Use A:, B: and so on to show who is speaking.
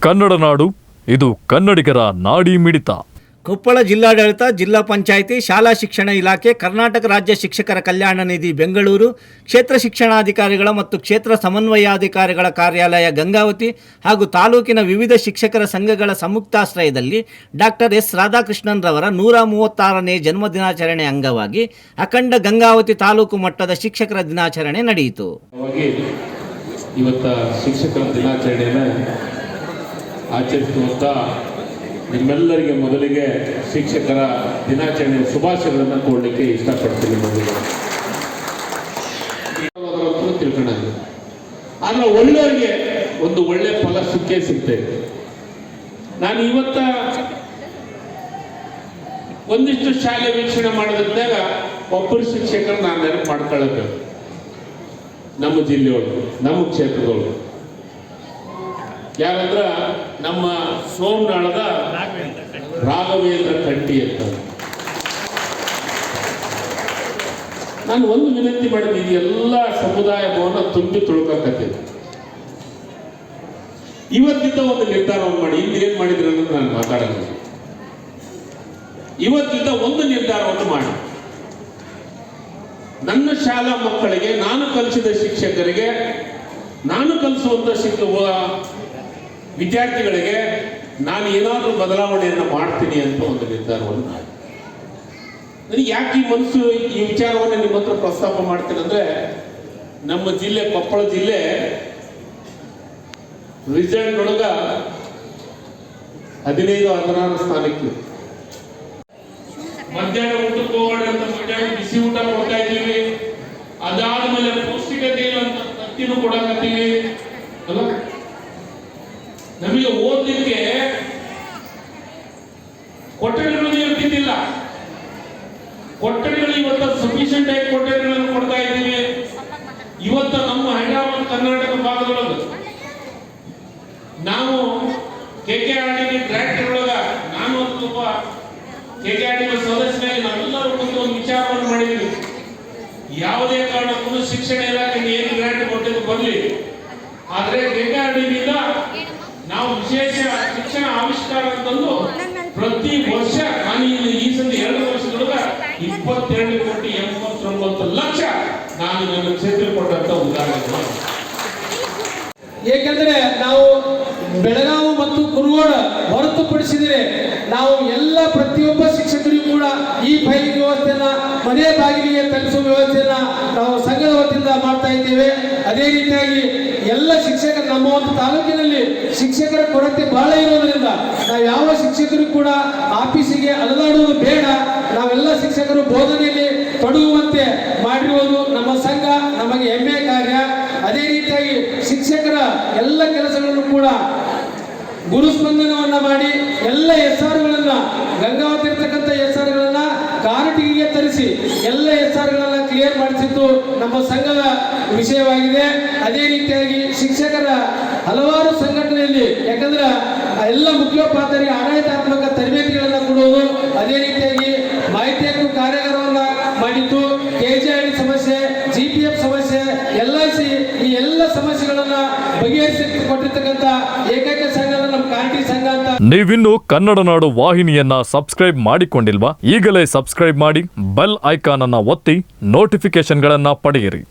A: ಕನ್ನಡ ನಾಡು, ಇದು ಕನ್ನಡಿಗರ ನಾಡಿ ಮಿಡಿತ.
B: ಕೊಪ್ಪಳ ಜಿಲ್ಲಾಡಳಿತ, ಜಿಲ್ಲಾ ಪಂಚಾಯಿತಿ, ಶಾಲಾ ಶಿಕ್ಷಣ ಇಲಾಖೆ, ಕರ್ನಾಟಕ ರಾಜ್ಯ ಶಿಕ್ಷಕರ ಕಲ್ಯಾಣ ನಿಧಿ ಬೆಂಗಳೂರು, ಕ್ಷೇತ್ರ ಶಿಕ್ಷಣಾಧಿಕಾರಿಗಳ ಮತ್ತು ಕ್ಷೇತ್ರ ಸಮನ್ವಯಾಧಿಕಾರಿಗಳ ಕಾರ್ಯಾಲಯ ಗಂಗಾವತಿ ಹಾಗೂ ತಾಲೂಕಿನ ವಿವಿಧ ಶಿಕ್ಷಕರ ಸಂಘಗಳ ಸಂಯುಕ್ತಾಶ್ರಯದಲ್ಲಿ ಡಾಕ್ಟರ್ ಎಸ್ ರಾಧಾಕೃಷ್ಣನ್ ರವರ 136ನೇ ಜನ್ಮದಿನಾಚರಣೆ ಅಂಗವಾಗಿ ಅಖಂಡ ಗಂಗಾವತಿ ತಾಲೂಕು ಮಟ್ಟದ ಶಿಕ್ಷಕರ ದಿನಾಚರಣೆ ನಡೆಯಿತು.
C: ಇವತ್ತು ಶಿಕ್ಷಕರ ದಿನಾಚರಣೆಯನ್ನು ಆಚರಿಸುವಂಥ ನಿಮ್ಮೆಲ್ಲರಿಗೆ ಮೊದಲಿಗೆ ಶಿಕ್ಷಕರ ದಿನಾಚರಣೆಯ ಶುಭಾಶಯಗಳನ್ನು ಕೊಡಲಿಕ್ಕೆ ಇಷ್ಟಪಡ್ತೀನಿ. ತಿಳ್ಕೊಳ್ಳೋದು ಆದರೆ ಒಳ್ಳೆಯವರಿಗೆ ಒಂದು ಒಳ್ಳೆ ಫಲ ಸಿಕ್ಕೇ. ನಾನು ಇವತ್ತ ಒಂದಿಷ್ಟು ಶಾಲೆ ವೀಕ್ಷಣೆ ಮಾಡೋದ್ರಿಂದ ಒಬ್ಬರು ಶಿಕ್ಷಕರು ನಾನು ನೆನಪು ಮಾಡ್ಕೊಳ್ಳೋದು ನಮ್ಮ ಜಿಲ್ಲೆಯೊಳಗೆ, ನಮ್ಮ ಕ್ಷೇತ್ರದೊಳಗೆ ಯಾರಂದ್ರ ನಮ್ಮ ಸೋಮನಾಳದ ರಾಘವೇಂದ್ರ ಕಂಠಿ ಅಂತ. ನಾನು ಒಂದು ವಿನಂತಿ ಮಾಡಿದ್ದೀನಿ, ಎಲ್ಲ ಸಮುದಾಯ ಭವನ ತುಂಬಿ ತುಳ್ಕತ್ತಿದ್ದೆ. ಇವತ್ತಿದ್ದ ಒಂದು ನಿರ್ಧಾರವನ್ನು ಮಾಡಿ, ಇನ್ನೇನ್ ಮಾಡಿದ್ರು ಅನ್ನೋದು ನಾನು ಮಾತಾಡಲ್ಲ. ಇವತ್ತಿದ್ದ ಒಂದು ನಿರ್ಧಾರವನ್ನು ಮಾಡಿ, ನನ್ನ ಶಾಲಾ ಮಕ್ಕಳಿಗೆ, ನಾನು ಕಲಿಸಿದ ಶಿಕ್ಷಕರಿಗೆ, ನಾನು ಕಲಿಸುವಂತ ವಿದ್ಯಾರ್ಥಿಗಳಿಗೆ ನಾನು ಏನಾದರೂ ಬದಲಾವಣೆಯನ್ನು ಮಾಡ್ತೀನಿ ಅಂತ ಒಂದು ನಿರ್ಧಾರವನ್ನು ಮಾಡಿ. ನನಗೆ ಯಾಕೆ ಈ ಮನಸ್ಸು ಈ ವಿಚಾರವನ್ನು ನಿಮ್ಮ ಹತ್ರ ಪ್ರಸ್ತಾಪ ಮಾಡ್ತೀನಿ ಅಂದ್ರೆ, ನಮ್ಮ ಜಿಲ್ಲೆ ಕೊಪ್ಪಳ ಜಿಲ್ಲೆ ರಿಸಲ್ಟ್ ಒಳಗ 15-16 ಸ್ಥಾನಕ್ಕೆ. ಮಧ್ಯಾಹ್ನ ಊಟಕ್ಕೆ ಹೋಗೋಣ ಅಂತ ಮಧ್ಯಾಹ್ನ ಬಿಸಿ ಊಟ ಕೊಡ್ತಾ ಇದ್ದೀವಿ. ಅದಾದ್ಮೇಲೆ ಪೌಷ್ಟಿಕತೆ ಅಂತ ತತ್ತಿನೂ ಕೊಡಕತ್ತೀವಿ ಅಲ್ಲ. ನಮಗೆ ಓದಲಿಕ್ಕೆ ಕೊಠಡಿಗಳು ಇರ್ತಿದ್ದಿಲ್ಲ. ಕೊಠಡಿಗಳು ಇವತ್ತು ಸಫಿಷಿಯಂಟ್ ಆಗಿ ಕೊಠಡಿಗಳನ್ನು ಕೊಡ್ತಾ ಇದ್ದೀವಿ. ಇವತ್ತು ನಮ್ಮ ಹೈದರಾಬಾದ್ ಕರ್ನಾಟಕ ಭಾಗದೊಳಗೆ ನಾವು KKRDB ಗ್ರಾಂಟ್ ಒಳಗ ನಾನು ಒಬ್ಬ KKRDB ಸದಸ್ಯನಾಗಿ ನಾವೆಲ್ಲರೂ ಒಂದು ವಿಚಾರವನ್ನು ಮಾಡಿದ್ವಿ. ಯಾವುದೇ ಕಾರಣಕ್ಕೂ ಶಿಕ್ಷಣ ಇಲಾಖೆಗೆ ಏನು ಗ್ರಾಂಟ್ ಕೊಟ್ಟಿದ್ದು ಬರಲಿ, ಆದ್ರೆ KKRDB ನಾವು ವಿಶೇಷ ಶಿಕ್ಷಣ ಆವಿಷ್ಕಾರ ಅಂತಂದು ಪ್ರತಿ ವರ್ಷ ನಾನು ಈ ಸಲ 2 ವರ್ಷದೊಳಗ 22,89,00,000 ನಾನು ನನ್ನ ಕ್ಷೇತ್ರ ಕೊಟ್ಟಂತ ಉದಾಹರಣೆ.
D: ಏಕೆಂದರೆ ನಾವು ಬೆಳಗಾವಿ ಮತ್ತು ಕುರುಗೋಡ ಹೊರತುಪಡಿಸಿದರೆ ನಾವು ಎಲ್ಲ ಪ್ರತಿಯೊಬ್ಬ ಶಿಕ್ಷಕರಿಗೂ ಕೂಡ ಈ ಫೈಲ್ ವ್ಯವಸ್ಥೆಯನ್ನ ಮನೆ ಬಾಗಿಲಿಗೆ ತಲುಪಿಸುವ ವ್ಯವಸ್ಥೆಯನ್ನ ನಾವು ಸಂಘದ ವತಿಯಿಂದ ಮಾಡ್ತಾ ಇದ್ದೇವೆ. ಅದೇ ರೀತಿಯಾಗಿ ಎಲ್ಲ ಶಿಕ್ಷಕರು, ನಮ್ಮ ಒಂದು ತಾಲೂಕಿನಲ್ಲಿ ಶಿಕ್ಷಕರ ಕೊರತೆ ಬಹಳ ಇರೋದ್ರಿಂದ ನಾವು ಯಾವ ಶಿಕ್ಷಕರು ಕೂಡ ಆಫೀಸಿಗೆ ಅಲೆದಾಡುವುದು ಬೇಡ, ನಾವೆಲ್ಲ ಶಿಕ್ಷಕರು ಬೋಧನೆಯಲ್ಲಿ ತೊಡಗುವಂತೆ ಮಾಡಿರುವುದು ನಮ್ಮ ಸಂಘ ನಮಗೆ ಹೆಮ್ಮೆ ಕಾರ್ಯ. ಅದೇ ರೀತಿಯಾಗಿ ಶಿಕ್ಷಕರ ಎಲ್ಲ ಕೆಲಸಗಳನ್ನು ಕೂಡ ಗುರುಸ್ಪಂದನವನ್ನ ಮಾಡಿ ಎಲ್ಲ SRಗಳನ್ನ ಗಂಗಾವತಿ ಇರ್ತಕ್ಕಂಥ SRಗಳನ್ನ ಕಾರಟಗಿಗೆ ತರಿಸಿ ಎಲ್ಲ SRಗಳನ್ನ ಕ್ಲಿಯರ್ ಮಾಡಿಸಿದ್ದು ನಮ್ಮ ಸಂಘದ ವಿಷಯವಾಗಿದೆ. ಅದೇ ರೀತಿಯಾಗಿ ಶಿಕ್ಷಕರ ಹಲವಾರು ಸಂಘಟನೆಯಲ್ಲಿ, ಯಾಕಂದ್ರೆ ಎಲ್ಲ ಮುಖ್ಯೋಪಾಧ್ಯಾಯರಿಗೆ ಆಡಳಿತಾತ್ಮಕ ತರಬೇತಿಗಳನ್ನ ಕೊಡುವುದು, ಅದೇ ರೀತಿಯಾಗಿ ಮಾಹಿತಿ ಹಕ್ಕು ಕಾರ್ಯಾಗಾರವನ್ನ ಮಾಡಿದ್ದು, KJID ಸಮಸ್ಯೆ, GPF ಸಮಸ್ಯೆ, LIC ಈ ಎಲ್ಲ ಸಮಸ್ಯೆಗಳನ್ನ ಬಗೆಹರಿಸಿ ಕೊಟ್ಟಿರ್ತಕ್ಕಂಥ ಏಕೈಕ ಸಂಘ ನಮ್ಮ ಕಾರಟಗಿ ಸಂಘ ಅಂತ.
A: ನೀವಿನ್ನು ಕನ್ನಡ ನಾಡು ವಾಹಿನಿಯನ್ನ ಸಬ್ಸ್ಕ್ರೈಬ್ ಮಾಡಿಕೊಂಡಿಲ್ವಾ? ಈಗಲೇ ಸಬ್ಸ್ಕ್ರೈಬ್ ಮಾಡಿ, ಬೆಲ್ ಐಕಾನ್ ಅನ್ನ ಒತ್ತಿ ನೋಟಿಫಿಕೇಶನ್ಗಳನ್ನ ಪಡೆಯಿರಿ.